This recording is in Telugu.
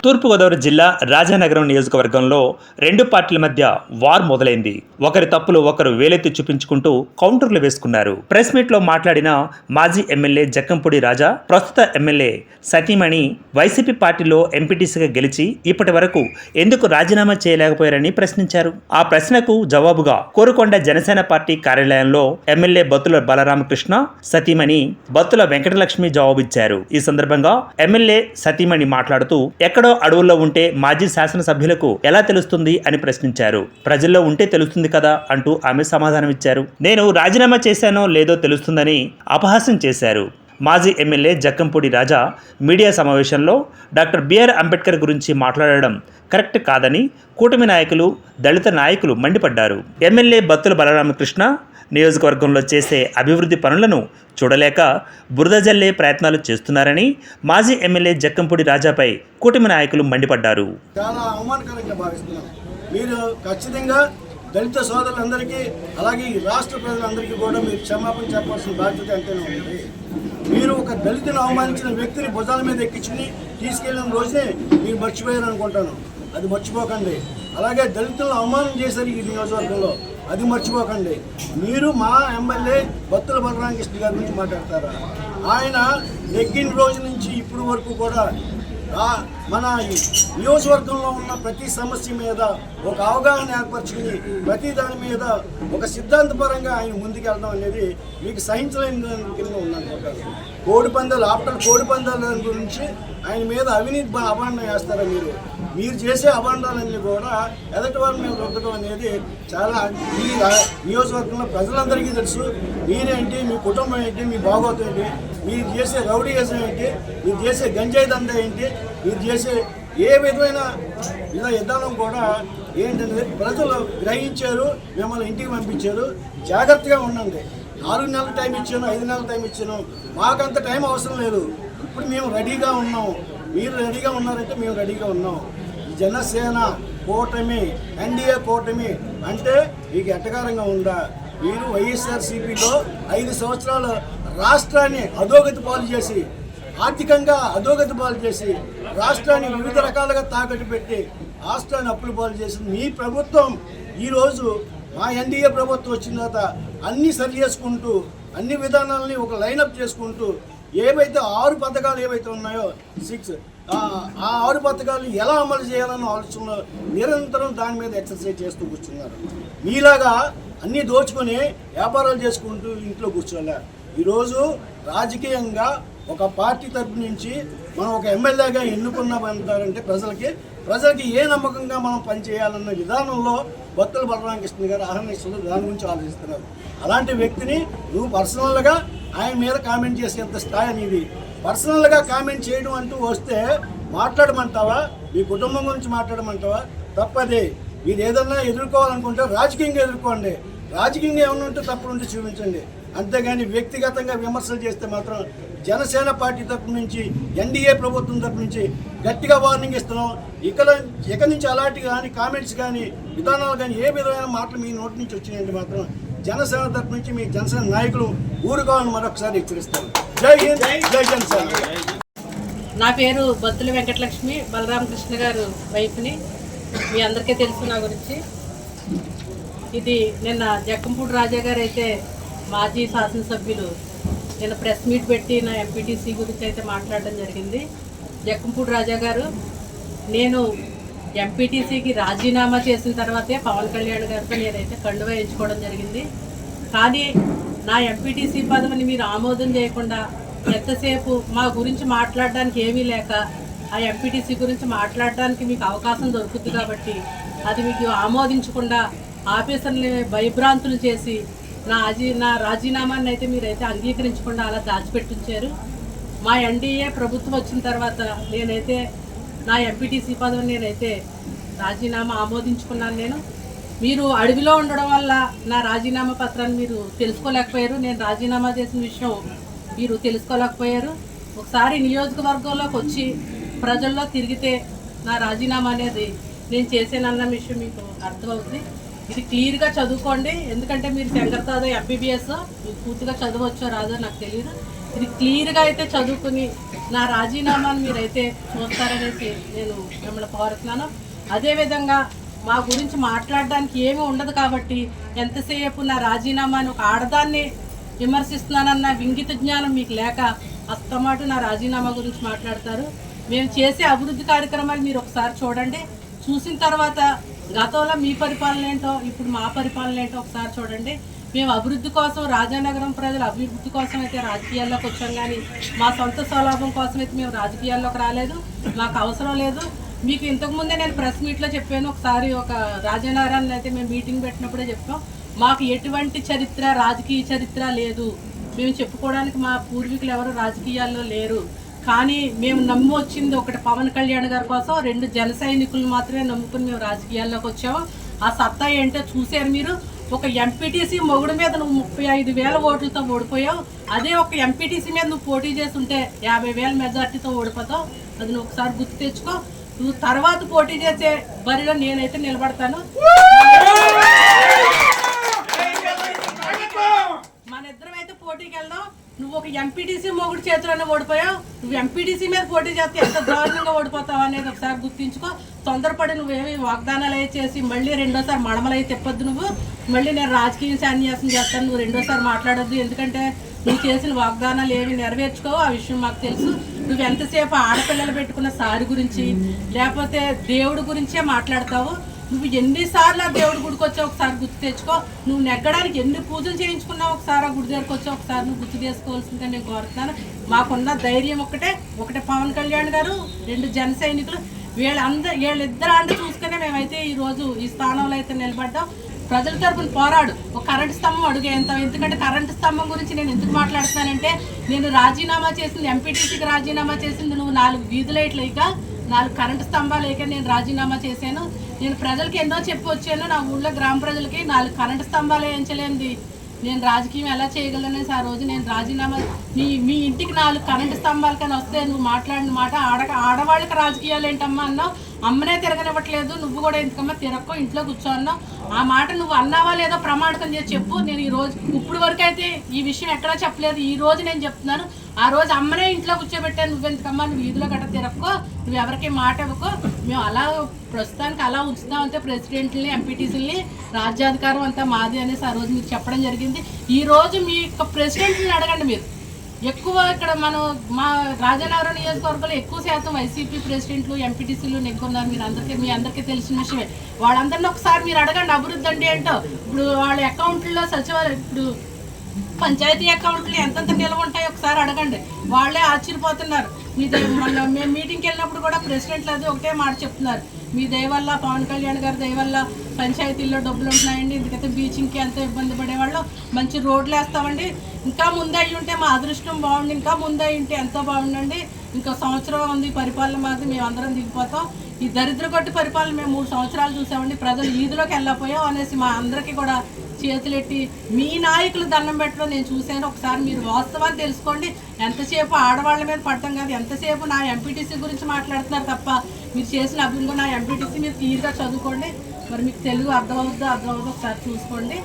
తూర్పుగోదావరి జిల్లా రాజానగరం నియోజకవర్గంలో రెండు పార్టీల మధ్య వార్ మొదలైంది. ఒకరి తప్పులు ఒకరు వేలెత్తి చూపించుకుంటూ కౌంటర్లు వేసుకున్నారు. ప్రెస్ మీట్ లో మాట్లాడిన మాజీ ఎమ్మెల్యే జక్కంపూడి రాజా, ప్రస్తుత ఎమ్మెల్యే సతీమణి వైసీపీ పార్టీలో ఎంపీటీసీగా గెలిచి ఇప్పటి వరకు ఎందుకు రాజీనామా చేయలేకపోయారని ప్రశ్నించారు. ఆ ప్రశ్నకు జవాబుగా కోరుకొండ జనసేన పార్టీ కార్యాలయంలో ఎమ్మెల్యే బత్తుల బలరామకృష్ణ, సతీమణి బత్తుల వెంకటలక్ష్మి జవాబిచ్చారు. ఈ సందర్భంగా ఎమ్మెల్యే సతీమణి మాట్లాడుతూ, ఎక్కడో అడవుల్లో ఉంటే మాజీ శాసనసభ్యులకు ఎలా తెలుస్తుంది అని ప్రశ్నించారు. ప్రజల్లో ఉంటే తెలుస్తుంది కదా అంటూ ఆమె సమాధానమిచ్చారు. నేను రాజీనామా చేశానో లేదో తెలుస్తుందని అపహాస్యం చేశారు. మాజీ ఎమ్మెల్యే జక్కంపూడి రాజా మీడియా సమావేశంలో డాక్టర్ బిఆర్ అంబేద్కర్ గురించి మాట్లాడడం కరెక్ట్ కాదని కూటమి నాయకులు, దళిత నాయకులు మండిపడ్డారు. ఎమ్మెల్యే బత్తుల బలరామకృష్ణ నియోజకవర్గంలో చేసే అభివృద్ధి పనులను చూడలేక బురద జల్లే ప్రయత్నాలు చేస్తున్నారని మాజీ ఎమ్మెల్యే జక్కంపూడి రాజాపై కూటమి నాయకులు మండిపడ్డారు. చాలా అవమానకరంగా భావిస్తున్నాం. మీరు ఖచ్చితంగా దళిత సోదరులందరికీ, అలాగే ఈ రాష్ట్ర ప్రజలందరికీ కూడా మీరు క్షమాపణ చెప్పాల్సిన బాధ్యత ఎంతైనా ఉంది. మీరు ఒక దళితుని అవమానించిన వ్యక్తిని భుజాల మీద ఎక్కించుకుని తీసుకెళ్లిన రోజే మీరు మర్చిపోయారు అనుకుంటాను. అది మర్చిపోకండి. అలాగే దళితులను అవమానం చేశారు ఈ నియోజకవర్గంలో, అది మర్చిపోకండి. మీరు మా ఎమ్మెల్యే బత్తుల బలరామకృష్ణ గారి గురించి మాట్లాడతారా? ఆయన నెగ్గిన రోజు నుంచి ఇప్పటి వరకు కూడా మన నియోజకవర్గంలో ఉన్న ప్రతి సమస్య మీద ఒక అవగాహన ఏర్పరచుకుని ప్రతి దాని మీద ఒక సిద్ధాంతపరంగా ఆయన ముందుకెళ్ళడం అనేది మీకు సహించలేని కింద ఉందనుకుంటారు. కోడిపందాలు, ఆఫ్టర్ కోడిపందాల గురించి ఆయన మీద అవినీతి అభాండం వేస్తారా? మీరు చేసే అభాండాలన్నీ కూడా ఎదటి వారి మీద రుద్దడం అనేది చాలా ఈ నియోజకవర్గంలో ప్రజలందరికీ తెలుసు. మీరేంటి, మీ కుటుంబం ఏంటి, మీ భాగోతం ఏంటి, మీరు చేసే రౌడీయిజం ఏంటి, మీరు చేసే గంజాయి దందా ఏంటి, మీరు చేసే ఏ విధమైన విధానం కూడా ఏంటనేది ప్రజలు గ్రహించారు. మిమ్మల్ని ఇంటికి పంపించారు. జాగ్రత్తగా ఉండండి. 4 నెలల టైం ఇచ్చాను, 5 నెలల టైం ఇచ్చాను. మాకంత టైం అవసరం లేదు. ఇప్పుడు మేము రెడీగా ఉన్నాం. మీరు రెడీగా ఉన్నారంటే మేము రెడీగా ఉన్నాం. జనసేన కూటమి, ఎన్డీఏ కూటమి అంటే మీకు ఎట్టకారంగా ఉందా? మీరు వైఎస్ఆర్సీపీలో 5 సంవత్సరాలు రాష్ట్రాన్ని అధోగతి పాలు చేసి, ఆర్థికంగా అధోగతి పాలు చేసి, రాష్ట్రాన్ని వివిధ రకాలుగా తాకట్టు పెట్టి రాష్ట్రాన్ని అప్పులు పాలు చేసింది మీ ప్రభుత్వం. ఈరోజు మా ఎన్డీఏ ప్రభుత్వం వచ్చిన తర్వాత అన్నీ సరి చేసుకుంటూ, అన్ని విధానాలని ఒక లైనప్ చేసుకుంటూ, ఏవైతే 6 పథకాలు ఏవైతే ఉన్నాయో 6 ఆ 6 పథకాలు ఎలా అమలు చేయాలన్న ఆలోచనలో నిరంతరం దాని మీద ఎక్సర్సైజ్ చేస్తూ కూర్చున్నారు. మీలాగా అన్నీ దోచుకొని వ్యాపారాలు చేసుకుంటూ ఇంట్లో కూర్చోలే. ఈరోజు రాజకీయంగా ఒక పార్టీ తరపు నుంచి మనం ఒక ఎమ్మెల్యేగా ఎన్నుకున్నామంటారంటే ప్రజలకి ఏ నమ్మకంగా మనం పనిచేయాలన్న విధానంలో బత్తుల బలరామకృష్ణ గారు అహర్నిశలు దాని గురించి ఆలోచిస్తున్నారు. అలాంటి వ్యక్తిని నువ్వు పర్సనల్గా ఆయన మీద కామెంట్ చేసేంత స్థాయి అనేది. పర్సనల్గా కామెంట్ చేయడం అంటూ వస్తే మాట్లాడమంటావా? మీ కుటుంబం గురించి మాట్లాడమంటావా? తప్పదే. మీరు ఏదన్నా ఎదుర్కోవాలనుకుంటే రాజకీయంగా ఎదుర్కోండి. రాజకీయంగా ఏమన్నా ఉంటే తప్పులుంటే చూపించండి. అంతేగాని వ్యక్తిగతంగా విమర్శలు చేస్తే మాత్రం జనసేన పార్టీ తరపు నుంచి, ఎన్డీఏ ప్రభుత్వం తరపు నుంచి గట్టిగా వార్నింగ్ ఇస్తున్నాం. ఇక నుంచి అలాంటి కానీ కామెంట్స్ కానీ విధానాలు కానీ ఏ విధమైన మాటలు మీ నోటి నుంచి వచ్చినాయంటే మాత్రం జనసేన తరపు నుంచి మీ జనసేన నాయకులు ఊరుకోవాలని మరొకసారి హెచ్చరిస్తారు. జై హింద్, జై జనసేన. నా పేరు బత్తుల వెంకటలక్ష్మి, బలరామకృష్ణ గారు వైఫ్ని. మీ అందరికీ తెలుసు నా గురించి. ఇది నిన్న జక్కంపూడి రాజా గారు అయితే మాజీ శాసనసభ్యులు నిన్న ప్రెస్ మీట్ పెట్టి నా ఎంపీటీసీ గురించి అయితే మాట్లాడడం జరిగింది. జక్కంపూడి రాజా గారు, నేను ఎంపీటీసీకి రాజీనామా చేసిన తర్వాతే పవన్ కళ్యాణ్ గారితో నేనైతే కండువా ఎంచుకోవడం జరిగింది. కానీ నా ఎంపీటీసీ పదవిని మీరు ఆమోదం చేయకుండా ఎంతసేపు మా గురించి మాట్లాడడానికి ఏమీ లేక, ఆ ఎంపీటీసీ గురించి మాట్లాడడానికి మీకు అవకాశం దొరుకుతుంది కాబట్టి అది మీకు ఆమోదించకుండా ఆఫీసర్ని భయభ్రాంతులు చేసి నా రాజీనామాన్ని అయితే మీరైతే అంగీకరించకుండా అలా దాచిపెట్టించారు. మా ఎన్డీఏ ప్రభుత్వం వచ్చిన తర్వాత నేనైతే నా ఎంపీటీసీ పదవిని నేనైతే రాజీనామా ఆమోదించుకున్నాను. మీరు అడవిలో ఉండడం వల్ల నా రాజీనామా పత్రాన్ని మీరు తెలుసుకోలేకపోయారు. నేను రాజీనామా చేసిన విషయం మీరు తెలుసుకోలేకపోయారు. ఒకసారి నియోజకవర్గంలోకి వచ్చి ప్రజల్లో తిరిగితే నా రాజీనామా అనేది నేను చేసేనన్న విషయం మీకు అర్థమవుతుంది. ఇది క్లియర్గా చదువుకోండి. ఎందుకంటే మీరు శంకర్దాద ఎంబీబీఎస్, మీకు పూర్తిగా చదవచ్చో రాదో నాకు తెలియదు. ఇది క్లియర్గా అయితే చదువుకుని నా రాజీనామాను మీరైతే చూస్తారనేసి నేను మిమ్మల్ని కోరుతున్నాను. అదేవిధంగా మా గురించి మాట్లాడడానికి ఏమీ ఉండదు కాబట్టి ఎంతసేపు నా రాజీనామాను ఒక ఆడదాన్ని విమర్శిస్తున్నానన్న వింగిత జ్ఞానం మీకు లేక అస్తమాటు నా రాజీనామా గురించి మాట్లాడతారు. మేము చేసే అభివృద్ధి కార్యక్రమాలు మీరు ఒకసారి చూడండి. చూసిన తర్వాత గతంలో మీ పరిపాలన ఏంటో ఇప్పుడు మా పరిపాలన ఏంటో ఒకసారి చూడండి. మేము అభివృద్ధి కోసం, రాజానగరం ప్రజల అభివృద్ధి కోసం అయితే రాజకీయాల్లోకి వచ్చాం, కానీ మా సొంత స్వలాభం కోసం అయితే మేము రాజకీయాల్లోకి రాలేదు. మాకు అవసరం లేదు. మీకు ఇంతకుముందే నేను ప్రెస్ మీట్లో చెప్పాను. ఒకసారి ఒక రాజానగరాన్ని అయితే మేము మీటింగ్ పెట్టినప్పుడే చెప్పాం, మాకు ఎటువంటి చరిత్ర, రాజకీయ చరిత్ర లేదు. మేము చెప్పుకోవడానికి మా పూర్వీకులు ఎవరు రాజకీయాల్లో లేరు. కానీ మేము నమ్మి వచ్చింది ఒకటి పవన్ కళ్యాణ్ గారి కోసం, 2 జన సైనికులను మాత్రమే నమ్ముకుని మేము రాజకీయాల్లోకి వచ్చాము. ఆ సత్తా ఏంటో చూశారు మీరు. ఒక ఎంపీటీసీ మొగుడు మీద నువ్వు 35,000 ఓట్లతో ఓడిపోయావు. అదే ఒక ఎంపీటీసీ మీద నువ్వు పోటీ చేస్తుంటే 50,000 మెజార్టీతో ఓడిపోతావు. అది నువ్వు ఒకసారి గుర్తు తెచ్చుకో. నువ్వు తర్వాత పోటీ చేసే బరిలో నేనైతే నిలబడతాను. మన ఇద్దరం అయితే పోటీకి వెళ్దాం. నువ్వు ఒక ఎంపీటీసీ మొగుడు చేతిలోనే ఓడిపోయావు. నువ్వు ఎంపీటీసీ మీద పోటీ చేస్తే ఎంత దారుణంగా ఓడిపోతావు అనేది ఒకసారి గుర్తించుకో. తొందరపడి నువ్వేమి వాగ్దానాలు అయి చేసి మళ్ళీ రెండోసారి మడమలై తిప్పొద్దు. నువ్వు మళ్ళీ నేను రాజకీయం సన్యాసం చేస్తాను, నువ్వు రెండోసారి మాట్లాడొద్దు. ఎందుకంటే నువ్వు చేసిన వాగ్దానాలు ఏమి నెరవేర్చుకోవు, ఆ విషయం మాకు తెలుసు. నువ్వు ఎంతసేపు ఆడపిల్లలు పెట్టుకున్న సారి గురించి లేకపోతే దేవుడి గురించే మాట్లాడతావు. నువ్వు ఎన్నిసార్లు ఆ దేవుడి గుడికి వచ్చావు ఒకసారి గుర్తు తెచ్చుకో. నువ్వు నెగ్గడానికి ఎన్ని పూజలు చేయించుకున్నావు ఒకసారి ఆ గుడి దగ్గరికి వచ్చావు ఒకసారి నువ్వు గుర్తు చేసుకోవాల్సిందిగా నేను కోరుతున్నాను. మాకున్న ధైర్యం ఒకటే పవన్ కళ్యాణ్ గారు, 2 జన సైనికులు, వీళ్ళిద్దరు అండ చూసుకునే మేమైతే ఈరోజు ఈ స్థానంలో అయితే నిలబడ్డాం. ప్రజల తరపున పోరాడు. ఒక కరెంటు స్తంభం అడుగేంత. ఎందుకంటే కరెంటు స్తంభం గురించి నేను ఎందుకు మాట్లాడుతున్నానంటే, నేను రాజీనామా చేసింది, ఎంపీటీసీకి రాజీనామా చేసింది నువ్వు 4 వీధి లైట్లు లేక, 4 కరెంటు స్తంభాలు లేక నేను రాజీనామా చేశాను. నేను ప్రజలకి ఎన్నో చెప్పి వచ్చాను. నా ఊళ్ళో గ్రామ ప్రజలకి 4 కరెంటు స్తంభాలు వేయించలేంది నేను రాజకీయం ఎలా చేయగలనేసి ఆ రోజు నేను రాజీనామా. మీ ఇంటికి 4 కరెంటు స్తంభాలు కానీ వస్తే నువ్వు మాట్లాడిన మాట ఆడవాళ్ళకి రాజకీయాలు ఏంటమ్మా అన్నావు. అమ్మనే తిరగనివ్వట్లేదు, నువ్వు కూడా ఎందుకమ్మా తిరక్కో, ఇంట్లో కూర్చో అన్నావు. ఆ మాట నువ్వు అన్నావా లేదో ప్రమాణకం చేసి చెప్పు. నేను ఈ రోజు ఇప్పుడు వరకు అయితే ఈ విషయం ఎక్కడా చెప్పలేదు. ఈ రోజు నేను చెప్తున్నాను. ఆ రోజు అమ్మనే ఇంట్లో కూర్చోబెట్టాను. నువ్వెందుకమ్మా, నువ్వు వీధిలో గట్ట తిరక్కో, నువ్వు ఎవరికి మాట ఇవ్వకో. మేము అలా ప్రస్తుతానికి అలా ఉంచుతామంటే ప్రెసిడెంట్ని, ఎంపీటీసీలని, రాజ్యాధికారం అంతా మాది అనేసి ఆ రోజు మీకు చెప్పడం జరిగింది. ఈ రోజు మీ యొక్క ప్రెసిడెంట్ని అడగండి. మీరు ఎక్కువ ఇక్కడ మా రాజానగరం నియోజకవర్గంలో ఎక్కువ శాతం వైసీపీ ప్రెసిడెంట్లు, ఎంపీటీసీలు నెగ్గున్నారు. మీ అందరికీ తెలిసిన విషయమే. వాళ్ళందరినీ ఒకసారి మీరు అడగండి అభివృద్ధి అంటే ఏంటో. ఇప్పుడు వాళ్ళ అకౌంట్లో సచివాలయం, ఇప్పుడు పంచాయతీ అకౌంట్లు ఎంతెంత నిల్వ ఉంటాయో ఒకసారి అడగండి. వాళ్ళే ఆశ్చర్యపోతున్నారు. మేము మీటింగ్కి వెళ్ళినప్పుడు కూడా ప్రెసిడెంట్లు అది ఒకటే మాట చెప్తున్నారు, మీ దయ వల్ల, పవన్ కళ్యాణ్ గారి దయ వల్ల పంచాయతీల్లో డబ్బులు ఉంటున్నాయండి. ఎందుకంటే బీచింగ్కి ఎంతో ఇబ్బంది పడేవాళ్ళు, మంచి రోడ్లు వేస్తామండి. ఇంకా ముందే అయ్యి ఉంటే మా అదృష్టం బాగుండి, ఇంకా ముందే అయ్యి ఉంటే ఎంతో బాగుండండి. ఇంకా సంవత్సరం ఉంది పరిపాలన మాది, మేము అందరం దిగిపోతాం. ఈ దరిద్ర కొట్టి పరిపాలన మేము 3 సంవత్సరాలు చూసామండి. ప్రజలు ఈదులోకి వెళ్ళకపోయాం అనేసి మా అందరికీ కూడా చేతులెట్టి మీ నాయకులు దండం పెట్టడం నేను చూశాను. ఒకసారి మీరు వాస్తవాన్ని తెలుసుకోండి. ఎంతసేపు ఆడవాళ్ళ మీద పడటం కాదు, ఎంతసేపు నా ఎంపీటీసీ గురించి మాట్లాడుతున్నారు తప్ప మీరు చేసిన అభివృద్ధి నా ఎంపీటీసీ మీరు క్లియర్గా చదువుకోండి. మరి మీకు తెలుగు అర్థమవుద్దో ఒకసారి చూసుకోండి.